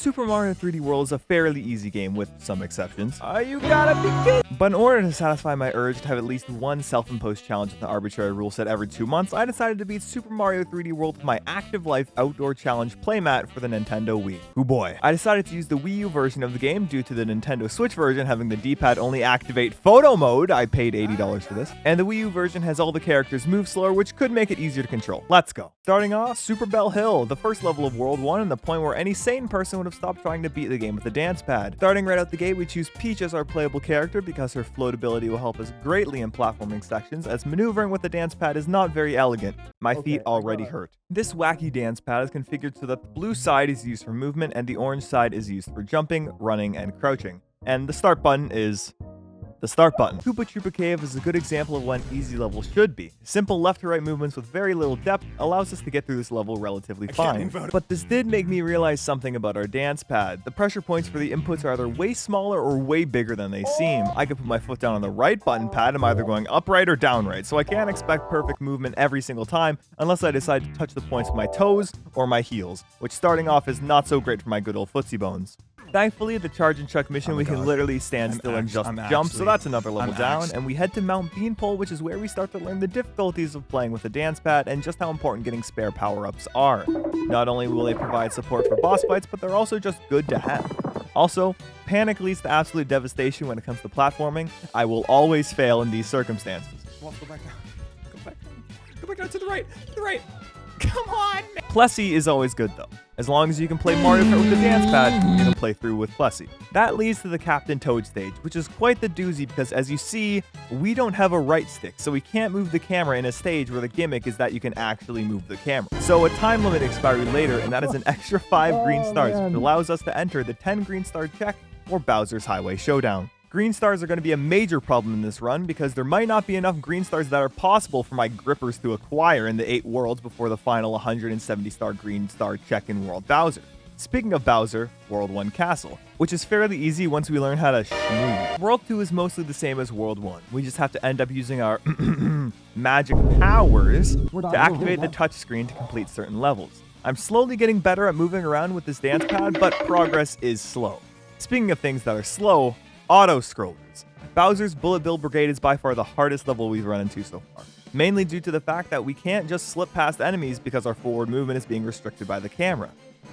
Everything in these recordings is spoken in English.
Super Mario 3D World is a fairly easy game with some exceptions. You gotta be kidding! But in order to satisfy my urge to have at least one self-imposed challenge with an arbitrary rule set every 2 months, I decided to beat Super Mario 3D World with my Active Life Outdoor Challenge playmat for the Nintendo Wii. Oh boy. I decided to use the Wii U version of the game due to the Nintendo Switch version having the D-pad only activate photo mode. I paid $80 for this. And the Wii U version has all the characters move slower, which could make it easier to control. Let's go. Starting off, Super Bell Hill, the first level of World 1 and the point where any sane person would have stopped trying to beat the game with the dance pad. Starting right out the gate, we choose Peach as our playable character because her floatability will help us greatly in platforming sections, as maneuvering with the dance pad is not very elegant. My feet already hurt. This wacky dance pad is configured so that the blue side is used for movement and the orange side is used for jumping, running, and crouching. And the start button is the start button. Koopa Troopa Cave is a good example of what an easy level should be. Simple left to right movements with very little depth allows us to get through this level relatively fine. But this did make me realize something about our dance pad. The pressure points for the inputs are either way smaller or way bigger than they seem. I could put my foot down on the right button pad, I'm either going up right or down right, so I can't expect perfect movement every single time unless I decide to touch the points with my toes or my heels, which starting off is not so great for my good old footsie bones. Thankfully, the Charge and Chuck mission, we can literally stand still and just jump, so that's another level down, and we head to Mount Beanpole, which is where we start to learn the difficulties of playing with the dance pad and just how important getting spare power-ups are. Not only will they provide support for boss fights, but they're also just good to have. Also, panic leads to absolute devastation when it comes to platforming. I will always fail in these circumstances. Go back down. Go back down. Go back down to the right. To the right. Come on, man. Plessy is always good though. As long as you can play Mario Kart with the dance pad, you can play through with Plessy. That leads to the Captain Toad stage, which is quite the doozy because as you see, we don't have a right stick, so we can't move the camera in a stage where the gimmick is that you can actually move the camera. So a time limit expiry later, and that is an extra 5 green stars, which allows us to enter the 10 green star check or Bowser's Highway Showdown. Green stars are going to be a major problem in this run because there might not be enough green stars that are possible for my grippers to acquire in the 8 worlds before the final 170 star green star check in World Bowser. Speaking of Bowser, World 1 Castle, which is fairly easy once we learn how to schmoo. World 2 is mostly the same as World 1. We just have to end up using our magic powers to activate the touchscreen to complete certain levels. I'm slowly getting better at moving around with this dance pad, but progress is slow. Speaking of things that are slow, auto-scrollers. Bowser's Bullet Bill Brigade is by far the hardest level we've run into so far, mainly due to the fact that we can't just slip past enemies because our forward movement is being restricted by the camera.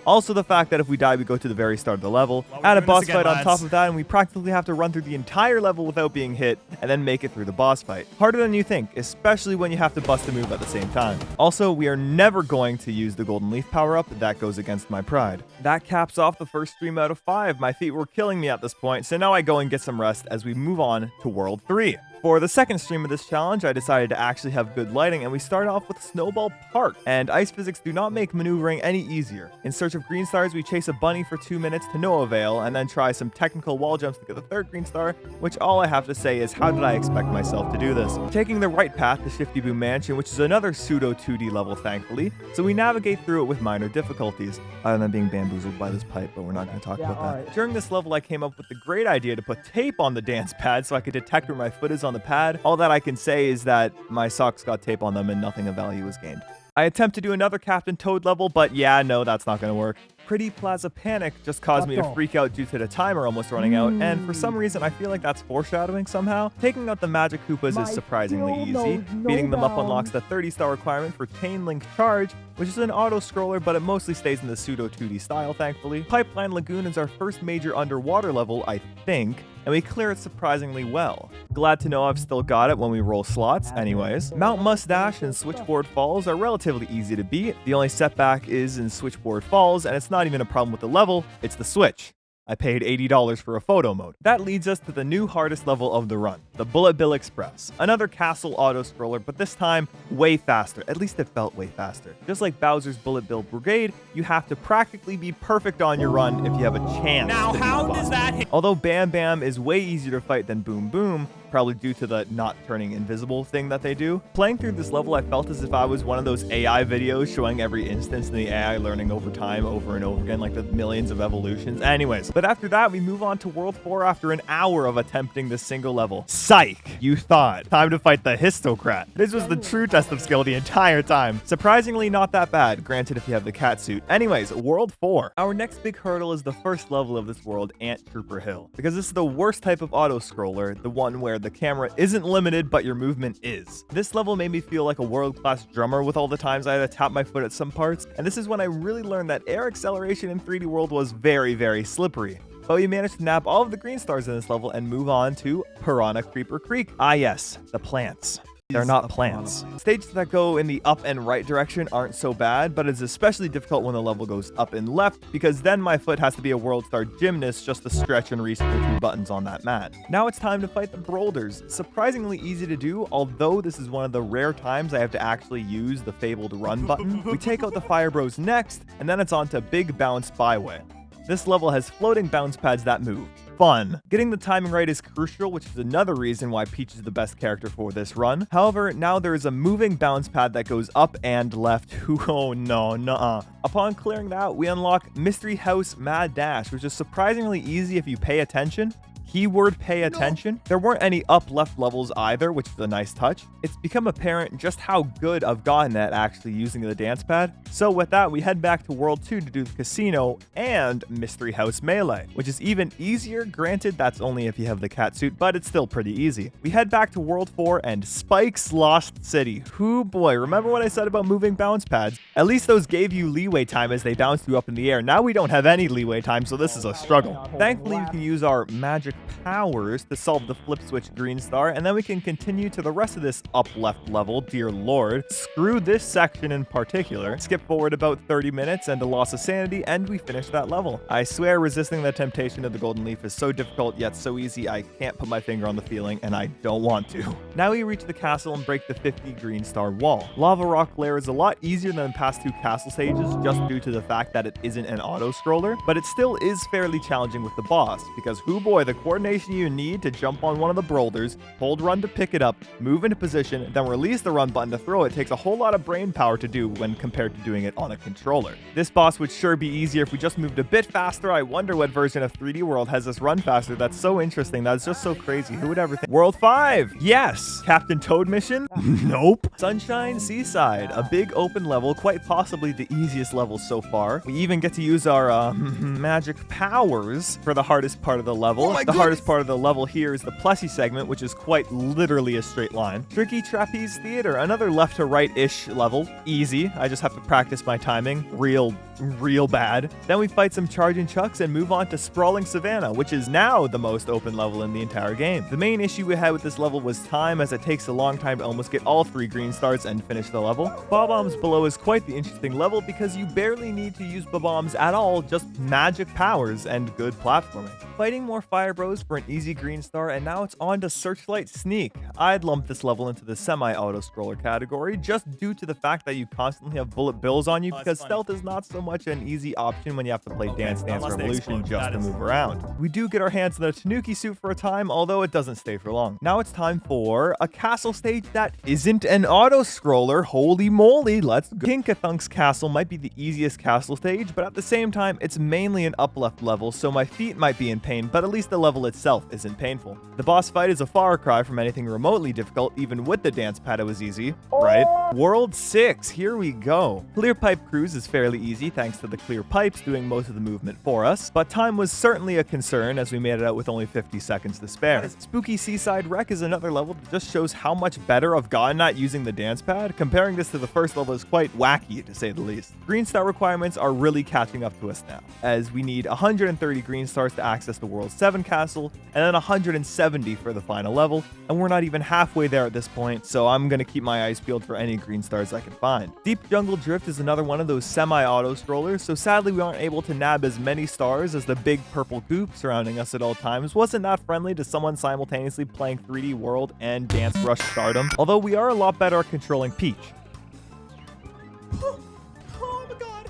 Also the fact that if we die, we go to the very start of the level, add a boss fight on top of that, and we practically have to run through the entire level without being hit, and then make it through the boss fight. Harder than you think, especially when you have to bust a move at the same time. Also, we are never going to use the Golden Leaf power-up, that goes against my pride. That caps off the first stream out of 5. My feet were killing me at this point, so now I go and get some rest as we move on to World 3. For the second stream of this challenge, I decided to actually have good lighting, and we start off with Snowball Park, and ice physics do not make maneuvering any easier. In search of green stars, we chase a bunny for 2 minutes to no avail, and then try some technical wall jumps to get the 3rd green star, which all I have to say is how did I expect myself to do this? Taking the right path to Shifty Boom Mansion, which is another pseudo 2D level thankfully, so we navigate through it with minor difficulties, other than being bamboozled by this pipe, but we're not going to talk about that. Right. During this level, I came up with the great idea to put tape on the dance pad so I could detect where my foot is on the pad. All that I can say is that my socks got tape on them and nothing of value was gained. I attempt to do another Captain Toad level, but yeah, no, that's not going to work. Pretty Plaza Panic just caused me to freak out due to the timer almost running out, and for some reason I feel like that's foreshadowing somehow. Taking out the Magic Koopas is surprisingly easy. Beating them up unlocks the 30-star requirement for Chain Link Charge, which is an auto-scroller, but it mostly stays in the pseudo 2D style, thankfully. Pipeline Lagoon is our first major underwater level, I think, and we clear it surprisingly well. Glad to know I've still got it when we roll slots, anyways. Mount Mustache and Switchboard Falls are relatively easy to beat. The only setback is in Switchboard Falls, and it's not even a problem with the level, it's the Switch. I paid $80 for a photo mode. That leads us to the new hardest level of the run, the Bullet Bill Express. Another castle auto-scroller, but this time way faster. At least it felt way faster. Just like Bowser's Bullet Bill Brigade, you have to practically be perfect on your run if you have a chance. Now, how does that hit? Although Bam Bam is way easier to fight than Boom Boom, probably due to the not turning invisible thing that they do. Playing through this level, I felt as if I was one of those AI videos showing every instance in the AI learning over time, over and over again, like the millions of evolutions. Anyways, but after that, we move on to World 4 after an hour of attempting this single level. Psych, you thought. Time to fight the Histocrat. This was the true test of skill the entire time. Surprisingly, not that bad, granted if you have the cat suit. Anyways, World 4. Our next big hurdle is the first level of this world, Ant Trooper Hill, because this is the worst type of auto-scroller, the one where the camera isn't limited, but your movement is. This level made me feel like a world-class drummer with all the times I had to tap my foot at some parts, and this is when I really learned that air acceleration in 3D World was very, very slippery. But we managed to nab all of the green stars in this level and move on to Piranha Creeper Creek. Ah yes, the plants. They're not plants. Stages that go in the up and right direction aren't so bad, but it's especially difficult when the level goes up and left, because then my foot has to be a world star gymnast just to stretch and reach the 2 buttons on that mat. Now it's time to fight the Boulders. Surprisingly easy to do, although this is one of the rare times I have to actually use the fabled run button. We take out the Fire Bros next, and then it's on to Big Bounce Byway. This level has floating bounce pads that move. Fun. Getting the timing right is crucial, which is another reason why Peach is the best character for this run. However, now there is a moving bounce pad that goes up and left. Oh no, nuh-uh. Upon clearing that out, we unlock Mystery House Mad Dash, which is surprisingly easy if you pay attention. Keyword pay attention. There weren't any up left levels either, which is a nice touch. It's become apparent just how good I've gotten at actually using the dance pad. So with that, we head back to World 2 to do the casino and Mystery House Melee, which is even easier. Granted, that's only if you have the cat suit, but it's still pretty easy. We head back to World 4 and Spike's Lost City. Hoo boy, remember what I said about moving bounce pads? At least those gave you leeway time as they bounced you up in the air. Now we don't have any leeway time, so this is a struggle. Thankfully, we can use our magic powers to solve the flip switch green star, and then we can continue to the rest of this up left level. Dear lord, screw this section in particular. Skip forward about 30 minutes and a loss of sanity, and we finish that level. I swear resisting the temptation of the golden leaf is so difficult yet so easy. I can't put my finger on the feeling, and I don't want to. Now we reach the castle and break the 50 green star wall. Lava Rock Lair is a lot easier than the past 2 castle stages just due to the fact that it isn't an auto scroller, but it still is fairly challenging with the boss, because hoo boy, the coordination you need to jump on one of the boulders, hold run to pick it up, move into position, then release the run button to throw it takes a whole lot of brain power to do when compared to doing it on a controller. This boss would sure be easier if we just moved a bit faster. I wonder what version of 3D World has this run faster. That's so interesting. That's just so crazy. Who would ever think? World 5. Yes. Captain Toad mission? Nope. Sunshine Seaside. A big open level, quite possibly the easiest level so far. We even get to use our magic powers for the hardest part of the level. The hardest part of the level here is the Plessy segment, which is quite literally a straight line. Tricky Trapeze Theater, another left to right-ish level. Easy. I just have to practice my timing. Real bad. Then we fight some charging chucks and move on to Sprawling Savannah, which is now the most open level in the entire game. The main issue we had with this level was time, as it takes a long time to almost get all 3 green stars and finish the level. Bob-Ombs Below is quite the interesting level because you barely need to use Bob-Ombs at all, just magic powers and good platforming. Fighting more Fire Bros for an easy green star, and now it's on to Searchlight Sneak. I'd lump this level into the semi-auto scroller category just due to the fact that you constantly have bullet bills on you, because stealth is not so much an easy option when you have to play Dance Dance Revolution just to move around. We do get our hands on the Tanuki suit for a time, although it doesn't stay for long. Now it's time for a castle stage that isn't an auto scroller. Holy moly, let's go. King Kathunk's castle might be the easiest castle stage, but at the same time it's mainly an up left level, so my feet might be in pain, but at least the level itself isn't painful. The boss fight is a far cry from anything remotely difficult. Even with the dance pad it was easy, right? World 6, here we go. Clear Pipe Cruise is fairly easy thanks to the clear pipes doing most of the movement for us, but time was certainly a concern as we made it out with only 50 seconds to spare. Spooky Seaside Wreck is another level that just shows how much better I've gotten at using the dance pad. Comparing this to the first level is quite wacky, to say the least. Green star requirements are really catching up to us now, as we need 130 green stars to access the World 7 castle, and then 170 for the final level, and we're not even halfway there at this point, so I'm gonna keep my eyes peeled for any green stars I can find. Deep Jungle Drift is another one of those semi-auto scrollers, so sadly we aren't able to nab as many stars as the big purple goop surrounding us at all times. Wasn't that friendly to someone simultaneously playing 3D World and Dance Rush Stardom, although we are a lot better at controlling Peach.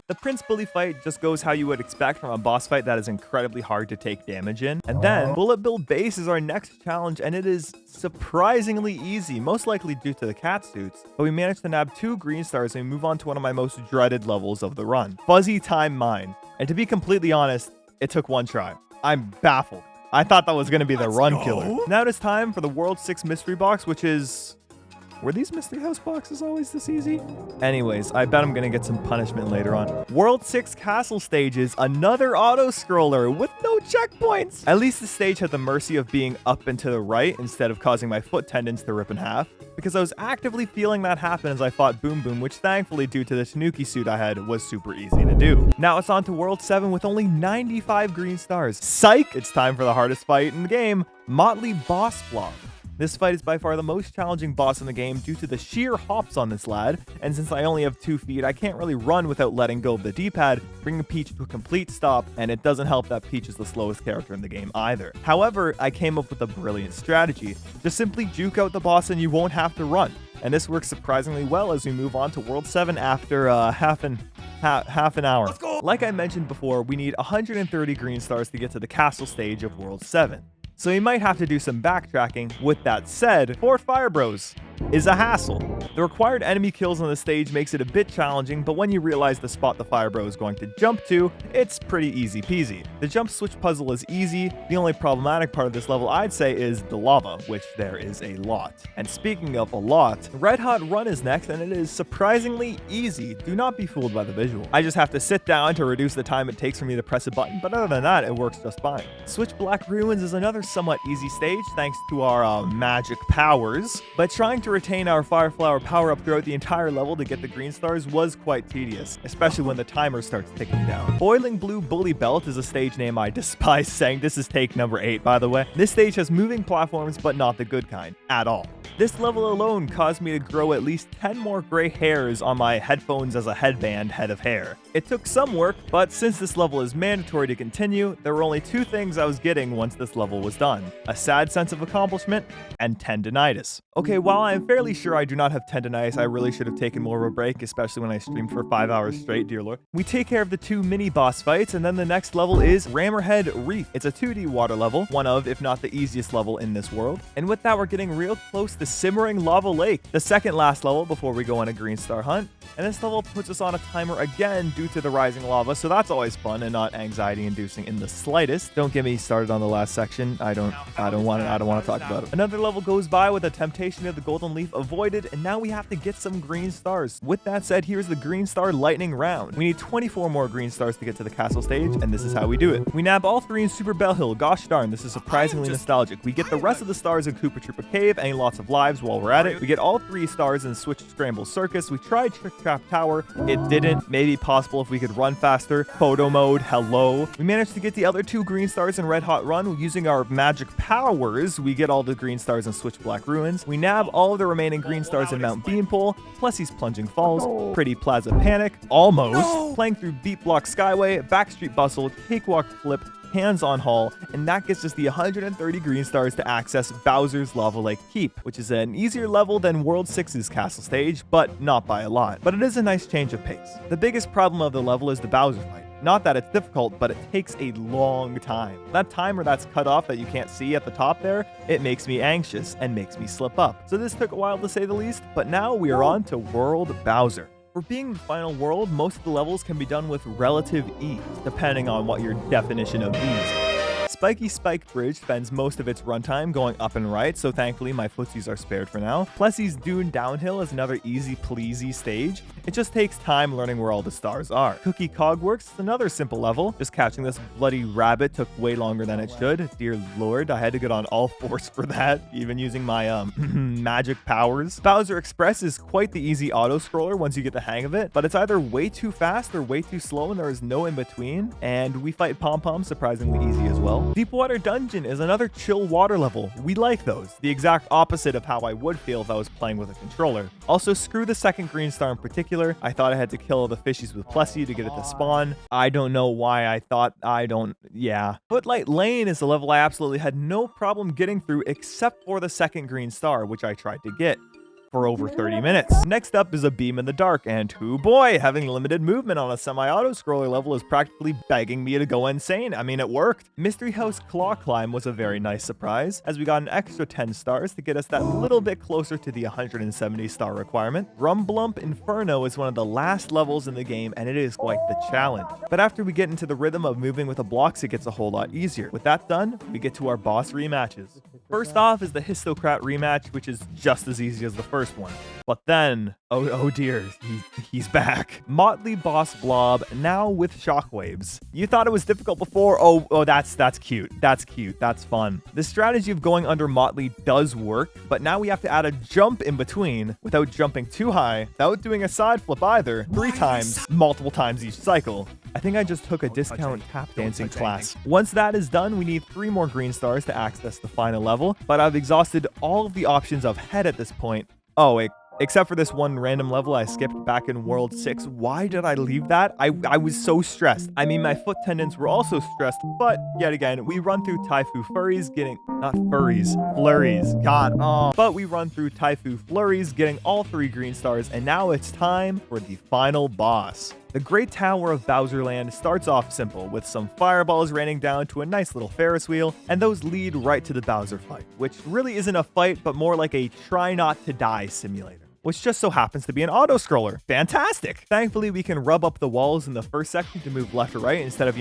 The The Prince Bully fight just goes how you would expect from a boss fight that is incredibly hard to take damage in. And then Bullet Bill Base is our next challenge, and it is surprisingly easy, most likely due to the cat suits. But we managed to nab 2 green stars and move on to one of my most dreaded levels of the run, Fuzzy Time Mine. And to be completely honest, it took 1 try. I'm baffled. I thought that was going to be the run killer. Now it is time for the World 6 mystery box, which is... Were these mystery house boxes always this easy? Anyways, I bet I'm gonna get some punishment later on. World 6 castle stages, another auto-scroller with no checkpoints. At least the stage had the mercy of being up and to the right instead of causing my foot tendons to rip in half, because I was actively feeling that happen as I fought Boom Boom, which thankfully, due to the Tanuki suit I had, was super easy to do. Now it's on to World 7 with only 95 green stars. Psych! It's time for the hardest fight in the game, Motley Boss Block. This fight is by far the most challenging boss in the game due to the sheer hops on this lad, and since I only have 2 feet, I can't really run without letting go of the D-pad, bringing Peach to a complete stop, and it doesn't help that Peach is the slowest character in the game either. However, I came up with a brilliant strategy. Just simply juke out the boss and you won't have to run. And this works surprisingly well as we move on to World 7 after half an hour. Let's go! Like I mentioned before, we need 130 green stars to get to the castle stage of World 7. So you might have to do some backtracking. With that said, Fort Fire Bros is a hassle. The required enemy kills on the stage makes it a bit challenging, but when you realize the spot the Fire Bro is going to jump to, it's pretty easy peasy. The jump switch puzzle is easy. The only problematic part of this level I'd say is the lava, which there is a lot. And speaking of a lot, Red Hot Run is next, and it is surprisingly easy. Do not be fooled by the visual. I just have to sit down to reduce the time it takes for me to press a button, but other than that, it works just fine. Switch Black Ruins is another somewhat easy stage thanks to our magic powers, but trying to retain our Fire Flower power-up throughout the entire level to get the green stars was quite tedious, especially when the timer starts ticking down. Boiling Blue Bully Belt is a stage name I despise saying. This is take number 8, by the way. This stage has moving platforms, but not the good kind, at all. This level alone caused me to grow at least 10 more gray hairs on my headphones as a headband head of hair. It took some work, but since this level is mandatory to continue, there were only 2 things I was getting once this level was done. A sad sense of accomplishment, and tendinitis. Okay, while I am fairly sure I do not have tendinitis, I really should have taken more of a break, especially when I streamed for 5 hours straight, dear lord. We take care of the 2 mini boss fights, and then the next level is Rammerhead Reef. It's a 2D water level, one of, if not the easiest level in this world. And with that, we're getting real close to Simmering Lava Lake, the second last level before we go on a green star hunt. And this level puts us on a timer again due to the rising lava, so that's always fun and not anxiety inducing in the slightest. Don't get me started on the last section. I don't want to talk about it. Another level goes by with a temptation of the golden leaf avoided, and now we have to get some green stars. With that said, here's the green star lightning round. We need 24 more green stars to get to the castle stage, and this is how we do it. We nab all 3 in Super Bell Hill. Gosh darn, this is surprisingly nostalgic. We get the rest of the stars in Koopa Troopa Cave and lots of lives while we're at it. We get all 3 stars in Switch Scramble Circus. We tried Trick Trap Tower. It didn't. Maybe possible if we could run faster. Photo mode, hello. We managed to get the other 2 green stars in Red Hot Run using our magic powers. We get all the green stars in Switch Black Ruins. We nab all of the remaining green stars in Mount Beanpole, Plessie's Plunging Falls, Pretty Plaza Panic, almost, playing through Beat Block Skyway, Backstreet Bustle, Cakewalk Flip, Hands-on Hall, and that gets us the 130 green stars to access Bowser's Lava Lake Keep, which is an easier level than World 6's castle stage, but not by a lot. But it is a nice change of pace. The biggest problem of the level is the Bowser fight. Not that it's difficult, but it takes a long time. That timer that's cut off that you can't see at the top there, it makes me anxious and makes me slip up. So this took a while to say the least, but now we are on to World Bowser. For being the final world, most of the levels can be done with relative ease, depending on what your definition of ease is. Spiky Spike Bridge spends most of its runtime going up and right, so thankfully my footsies are spared for now. Plessie's Dune Downhill is another easy pleasy stage. It just takes time learning where all the stars are. Cookie Cogworks is another simple level. Just catching this bloody rabbit took way longer than it should. Dear lord, I had to get on all 4s for that, even using my magic powers. Bowser Express is quite the easy auto-scroller once you get the hang of it, but it's either way too fast or way too slow and there is no in between, and we fight Pom-Pom surprisingly easy as well. Deepwater Dungeon is another chill water level. We like those. The exact opposite of how I would feel if I was playing with a controller. Also, screw the second green star in particular. I thought I had to kill all the fishies with Plessie to get it to spawn. I don't know why I thought Footlight Lane is a level I absolutely had no problem getting through except for the second green star, which I tried to get. for over 30 minutes. Next up is a beam in the dark, and oh boy, having limited movement on a semi-auto scroller level is practically begging me to go insane. I mean, it worked. Mystery House Claw Climb was a very nice surprise, as we got an extra 10 stars to get us that little bit closer to the 170 star requirement. Rumblump Inferno is one of the last levels in the game, and it is quite the challenge. But after we get into the rhythm of moving with the blocks, it gets a whole lot easier. With that done, we get to our boss rematches. First off is the Histocrat rematch, which is just as easy as the first one. But then, oh dear, he's back. Motley Boss Blob, now with shockwaves. You thought it was difficult before? Oh, that's cute. That's cute. That's fun. The strategy of going under Motley does work, but now we have to add a jump in between without jumping too high, without doing a side flip either, 3 times, multiple times each cycle. I think I just took a discount tap dancing class. Once that is done, we need 3 more green stars to access the final level, but I've exhausted all of the options of head at this point. Oh, wait. Except for this one random level I skipped back in World 6. Why did I leave that? I was so stressed. I mean, my foot tendons were also stressed, but yet again, we run through Taifu Flurries getting... Not furries. Flurries. God, oh. But we run through Taifu Flurries getting all 3 green stars, and now it's time for the final boss. The Great Tower of Bowserland starts off simple, with some fireballs raining down to a nice little Ferris wheel, and those lead right to the Bowser fight, which really isn't a fight, but more like a try not to die simulator, which just so happens to be an auto-scroller. Fantastic! Thankfully, we can rub up the walls in the first section to move left or right instead of,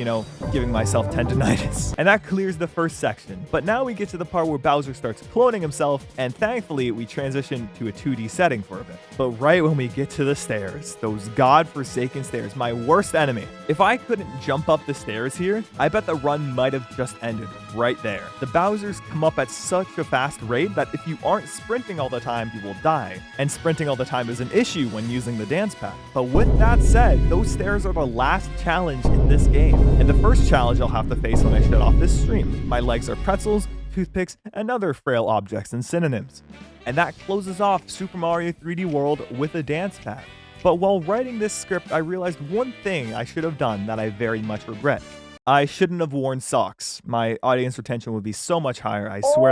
giving myself tendinitis. And that clears the first section. But now we get to the part where Bowser starts cloning himself, and thankfully, we transition to a 2D setting for a bit. But right when we get to the stairs, those godforsaken stairs, my worst enemy. If I couldn't jump up the stairs here, I bet the run might have just ended right there. The Bowsers come up at such a fast rate that if you aren't sprinting all the time, you will die. And sprinting all the time is an issue when using the dance pad. But with that said, those stairs are the last challenge in this game, and the first challenge I'll have to face when I shut off this stream. My legs are pretzels, toothpicks, and other frail objects and synonyms. And that closes off Super Mario 3D World with a dance pad. But while writing this script, I realized one thing I should have done that I very much regret. I shouldn't have worn socks. My audience retention would be so much higher, I swear to God.